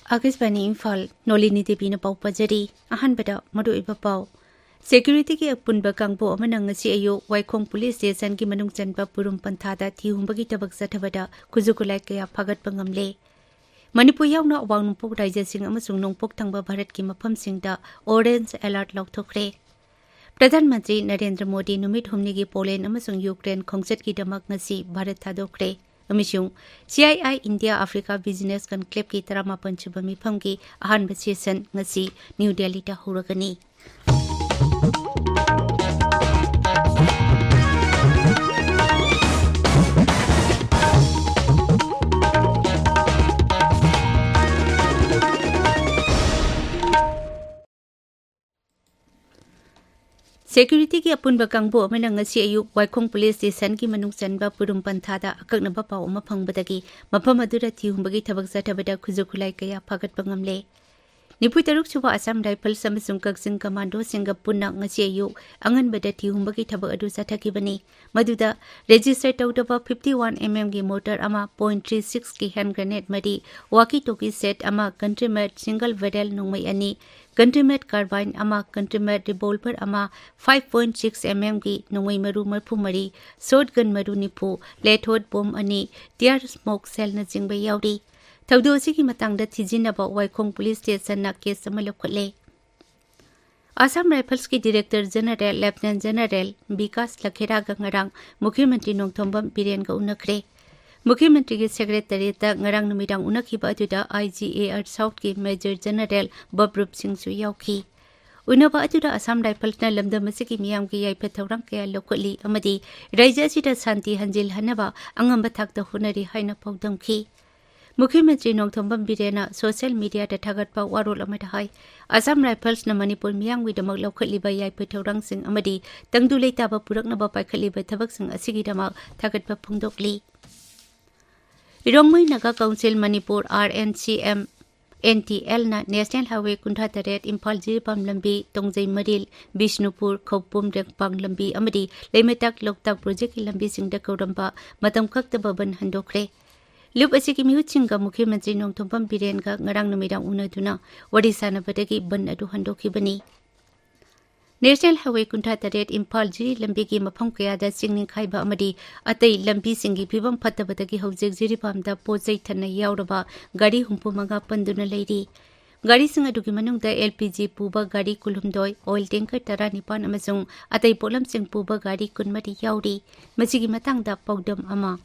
Agisbani Imphal Nolini Devi na pau pajari ahanbada madu iba pau Security ki apunba kangbo amanang ngasi ayo Waikong Police Station ki manung chanba purum panthada thihumbagi tabak sathabada kuzukulai kaya phagat pangamle Manipur yauna awang nungpok raja sing amasung nungpok thangba Bharat ki mafam singda Orange Alert laukthokre Pradhan Mantri Narendra Modi numit humni gi Poland amasung Ukraine khongchat ki damak ngasi Bharat thadokre Amishung CII India Africa Business Conclave ki tarama panchaba mifam ki ahanba session ngasi New Delhi ta huragani Security ki apunba kangbo amana ngasi ayu Waikong Police Station ki manung chanba purum panthada akaknaba paw ama phangbadagi mafam adura thihumbagi thabak sathabada khujukhulai kaya phagat pangamle Nipui taruk chuba Assam Rifles amasung Kaksing Commando singa punna ngasi ayu anganbada thihumbagi thabak adu sathakibani maduda register tawdaba 51mm gi motor ama .36 ki hand grenade madi walkie talkie set ama country made single barrel nungmai ani country made carbine ama country made revolver ama 5.6 mm gi nungmai maru marphu mari shotgun maru nipu lethod bomb ani tear smoke cell na jingba yaudi Tawdosi ki matangda thijinaba Waikong Police Station na case sama lokhle Assam Rifles ki Director General Lieutenant General Bikas Lakhera gangarang Mukhyamantri Nongthombam Biren ga unakre Mukhyamantri ki Secretary ta ngarang numidang unakhiba aduda IGA South ki Major General Babrup Singh su yauki Unaba aduda Assam Rifles na lamdam masiki miyam ki yaipa thawrang kaya lokli amadi raija sida santi hanjil hanaba angamba thakta hunari haina pawdamki Mukhyamantri Nongthombam Birena social media da thagatpa warol amada hai Assam Rifles na Manipur miyang widamak laukhatliba yaipa thawrang sing amadi tangdu leitaba puraknaba paikhatliba thabak sing asigi damak thagatpa phungdokli Irongmai Naga Council Manipur RNCM NTL na National Highway 138 Imphal Jiripam Lambi Tongjai Maril Bishnupur Khopum Rekpang Lambi amadi Leimetak Loktak Project ki lambi singda kauramba matam khaktaba ban handokre Lup asiki mihuchinga Mukhyamantri Nongthombam Biren ga ngarang numidang unaduna Odisha na badagi ban adu handokibani National Highway 138 Imphal Jiri lambi gi mafam kayada singning khaiba amadi atai lambi singi phibam phattabadagi hojik Jiripamda pojai thanna yauraba gari humpumanga panduna leiri Gari singa dugi manungda LPG puba gari kulhumdoi oil tanker tara nipan amasung atai polam sing puba gari kunmati yauri masigi matangda pawdam ama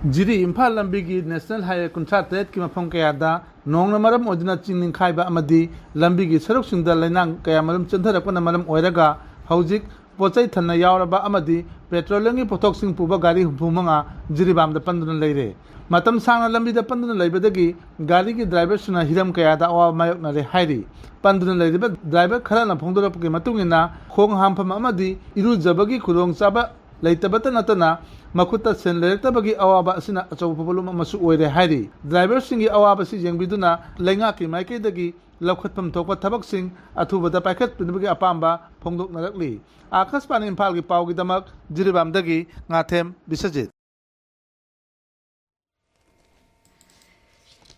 Jiri Imphal Lambigi National Highway 138 ki mafam kayada nongna maram odina chingning khaiba amadi lambigi saruk singda lainang kaya maram chandharakna maram oiraga hojik pochai thanna yauraba amadi petroleum gi pothok sing puba gari humanga Jiribamda panduna leire matam sangna lambida panduna leibadagi gari gi driver suna hiram kayada awa mayok na re hairi panduna leiba driver khara na phongdorapki matungina khong hampham amadi irujabagi khurong chaba leitabata natana Makuta sen lerektabagi awaba asina achawpa polum amasu oire hairi driver singi awaba si jengbiduna lenga ki maikidagi laukhatpam thokpa thabak sing athubada paikhat pinbagi apamba phongdok narakli Akashbani Imphal gi pawgi damak Jiribamdagi ngathem Bisajit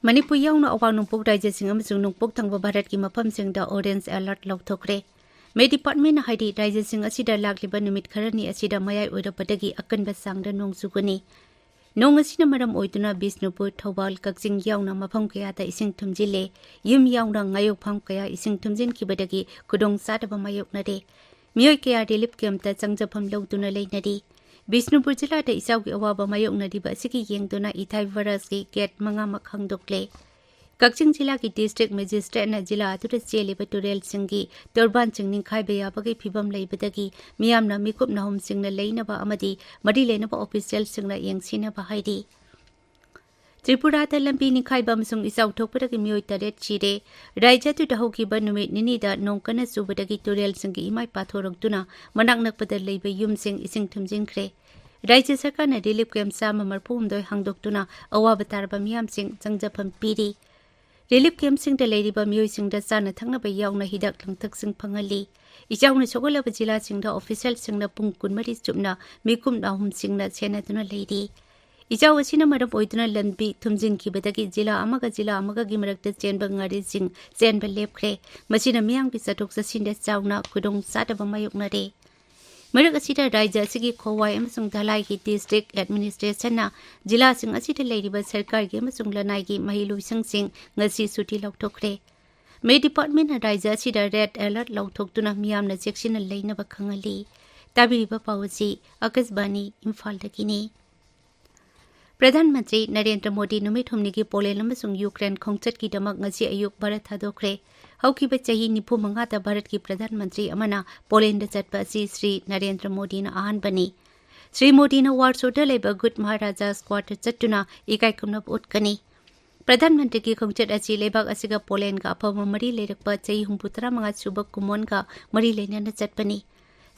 Manipur yauna awang nungpok raja sing amasung nungpok thangba Bharat ki mafam singda Orange Alert laukthokre May Department na haidi raja sing asida lagliba numit kharani asida mayai oirapadagi akanba sangda nong sugani Nong asina maram oiduna Bishnupur Thawal Kaksing yauna mafam kayada ising thumjile yum yauna ngayok pham kaya ising thumjin kibadagi kudong sadaba mayok nade Miyoy kaya relief camta changjapam lawduna leinadi Bishnupur jila da isawgi awaba mayok nadi ba siki yengduna ithai virus ki get manga makhang dokle Kaksing jila ki district magistrate na jila atura cheliba turel singi turban chingning khaiba yabagi phibam leibadagi miyamna mikup nahum singna leinaba amadi mari leinaba official singna yengsina ba haidi Tripura ta lambi ni khaiba amsung isaw thokpadagi miyoy taret chire raija tu dahoki ba numit nini da nongkana subadagi turel singi imai pathorokduna manak nakpada leiba yum sing ising thumjingkhre Raija sarkar na relief camp sama marphumdoi hangdoktuna awaba tarba miyam sing changjapam piri Relief camp sing da leiriba miyoy sing da sana thangnaba yauna hidak langthak sing phangali ichauna chogolaba jila sing da official sing na pung kunmari chupna mikum nahum sing na sena duna leiri इचाव असिना मरम ओइदुना लंबी थुमजिनखिबदगी जिला अमगा गी मरक्ता चेनबा ngarising चेनबा लेपख्रे मसिना मियांगबी चटोक चसिनदे चावना खुदोंग सादबा मायोकनारे मरक असिदा राज्य असिगी खोवाई अमसुंग धलाई की district एडमिनिस्ट्रेशनना जिलासिंग असिदा लेरिबा सरकारगी अमसुंग लनाईगी महिलुइसंगसिंग ngasi सुटी लौथोखरे मे department राज्य असिदा रेड अलर्ट लौथोक्तुना मियामना चेक्सिना लेनबा खंगली ताबिरिबा पावसी आकाशवाणी इम्फाल दगिनी प्रधानमंत्री नरेंद्र मोदी नुमित हुमनिगी पोलैंड अमसुंग यूक्रेन खोंगचटकीदमक ngasi अयुक भारत थादोखरे हौकिबा चाही 95 भारत की प्रधानमंत्री अमना पोलैंड चटपा असि श्री नरेंद्र मोदी ना अहानबनी श्री मोदी ना वार्सोदा लेबा गुड महाराजा स्क्वाड चट्टुना इकाइकुमनब उटकनी प्रधानमंत्री की खोंगचट असि लेबाक असिगा पोलैंड का अफब मरी लेरकपा चाही 35 सुबक कुमोन का मरी लेना चटपनी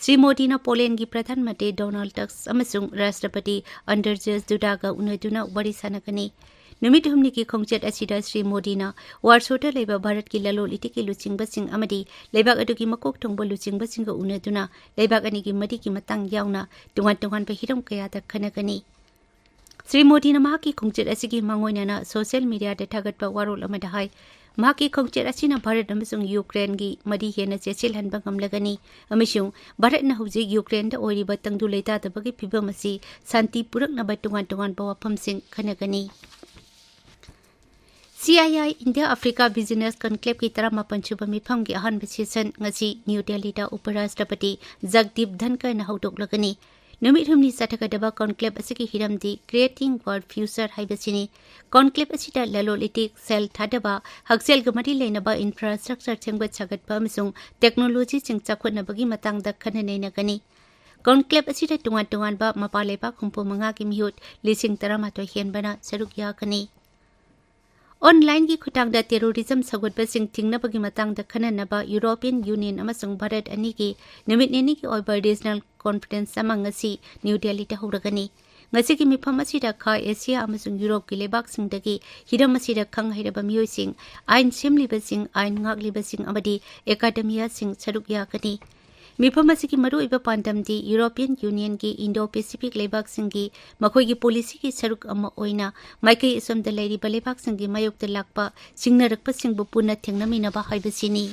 श्री मोदी ना पोलैंड की प्रधानमंत्री डोनाल्ड टस्क अमसुंग राष्ट्रपति अंडरजेस दुडागा उनदुना वरी सानगनी नुमित हुमनी की खोंगचट असिदा श्री मोदी ना वार्सोदा लेबा भारत की ललोल इटिकी लुचिंगबसिंग अमदी लेबाक अदुगी मकोक थोंबा लुचिंगबसिंग गा उनदुना लेबाक अनिगी मदी की मतंग यावना तुंगान पे हिरम कयादा खनगनी श्री मोदी ना माकी खोंगचट असिगी मांगोइनाना सोशल मीडिया दे थागतपा वारोल अमदा हाय माकी खोंगचट असिना भारत अमसुंग यूक्रेन की मदी हेना चेसिल हनबा गमलगनी अमिसुंग भारत ना हुजी यूक्रेन दा ओरिबा तंगदु लेतादबगी फिबम असि शांति पुरकनबा तुंगान बवाफमसिंग खनगनी CII India Africa business conclave की 38 मिफम की अहन सेशन न्यू दिल्ली उपराष्ट्रपति जगदीप धनकर हौदोक्लगनी नुमित हुमनी चथगदबा कॉन्क्लेव असगी हिरमदी क्रिएटिंग वर्ल्ड फ्यूचर हाइबसिनी कॉन्क्लेव असिदा ललोलिटिक सेल थादबा हक्सेल गमरी लेनबा इंफ्रास्ट्रक्चर चेंगबा छगतबा अमसुंग टेक्नोलॉजी चिंग चाखुनबगी मतंगदा खननैनगनी कॉन्क्लेव असिदा तुंगान मपालेबा खुंपु मंगा की मिहुत 13 हेनबना सरुक यागनी ऑनलाइन की खुटांगदा टेरोरिज्म सगोटबसिंग थिंगनबगी मतंगदा खननबा यूरोपियन यूनियन अमसुंग भारत अनि की नुमित नेनी की ओइबा रीजनल कॉन्फ्रेंस अमंगसी न्यू दिल्ली ता होरगनी ngasi की मिफम असिदा खा एशिया अमसुंग यूरोप की लेबाकसिंगदगी हिरम असिदा खंग हैरबा मियोइसिंग आइन सेमलिबसिंग आइन ngakliबसिंग अमदी एकाडेमियासिंग सरुक यागनी मिफम असिगी मरुइबा पांडमदी यूरोपियन यूनियन की इंडो पैसिफिक लेबाकसिंगी मखोइगी पॉलिसी की सरुक अमा ओइना माइकै इसमदा लेरिबा लेबाकसिंगी मायोक्ता लाकपा सिंगनरकपसिंगबु पुनः थेंगनमिनबा हाइबसिनी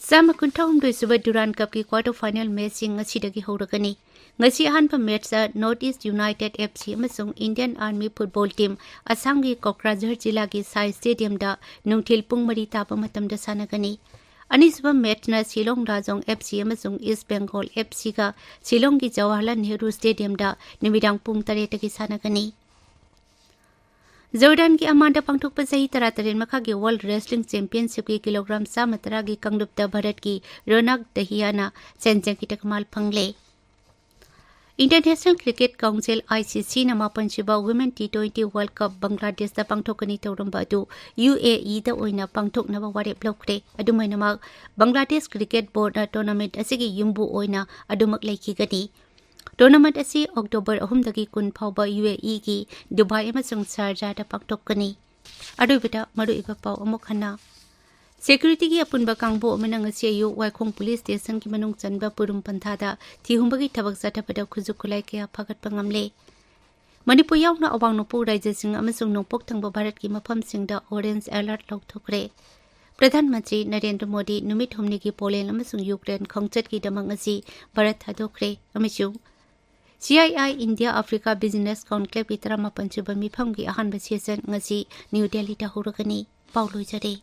Sama kunthahumdoi suba Durand Cup की क्वार्टर फाइनल मैचिंग असिदगी होरगनी ngasi ahanba match North East United FC अमसुंग Indian army football team Assam की कोकराझार जिला की साई स्टेडियम दा नुंगथिल पुंग मरी ताबा मतमदा सानगनी अनिसुबा मैच ना शिलोंग राजोंग FC अमसुंग ईस्ट बंगाल FC का शिलोंग की जवाहरलाल नेहरू स्टेडियम दा निमिदांग पुंग तरेटगी सानगनी जॉर्डन की अमांडा पांगथोकपा सही 33 मखा की वर्ल्ड रेसलिंग चैंपियनशिप की किलोग्राम 13 की कंगलुप्ता भारत की रोनक दहियाना सेंचेंग की तकमाल फंगले इंटरनेशनल क्रिकेट काउंसिल ICC ना मापनसिबा women T20 world cup Bangladesh दा पांगथोकनी तौरंबा अदु UAE दा ओइना पांगथोकनबा वारेप लौखरे अदुमैनमक बांग्लादेश क्रिकेट बोर्ड ना टूर्नामेंट असिगी युम्बु ओइना अदुमक लेखिगनी टूर्नामेंट असी अक्टोबर 3 दगी 10 फाउबा UAE की दुबई अमसुंग शारजा दा पांगथोकनी अदुबिदा मरुइबा पाउ अमुक हना Security की अपुनबा कांगबो अमना ngasi ayu वाइखोंग पुलिस स्टेशन की मनुंग चनबा पुरुम पंथादा थिहुंबगी थबक जाथापदा खुजु खुलाई कया फागतपा ngamle मणिपुर यावना अवांग नोपो राज्य सिंह अमसुंग नोपोक थंगबा भारत की मफम सिंगदा ऑरेंज अलर्ट लौथोखरे प्रधानमंत्री नरेंद्र मोदी नुमित हुमनी की पोलैंड अमसुंग यूक्रेन खोंगचट की दमंग ngasi भारत थादोखरे अमसुंग CII India Africa business conclave की 38 मिफम की अहानबा सेशन ngasi न्यू दिल्ली ता होरगनी पाउलोइजरे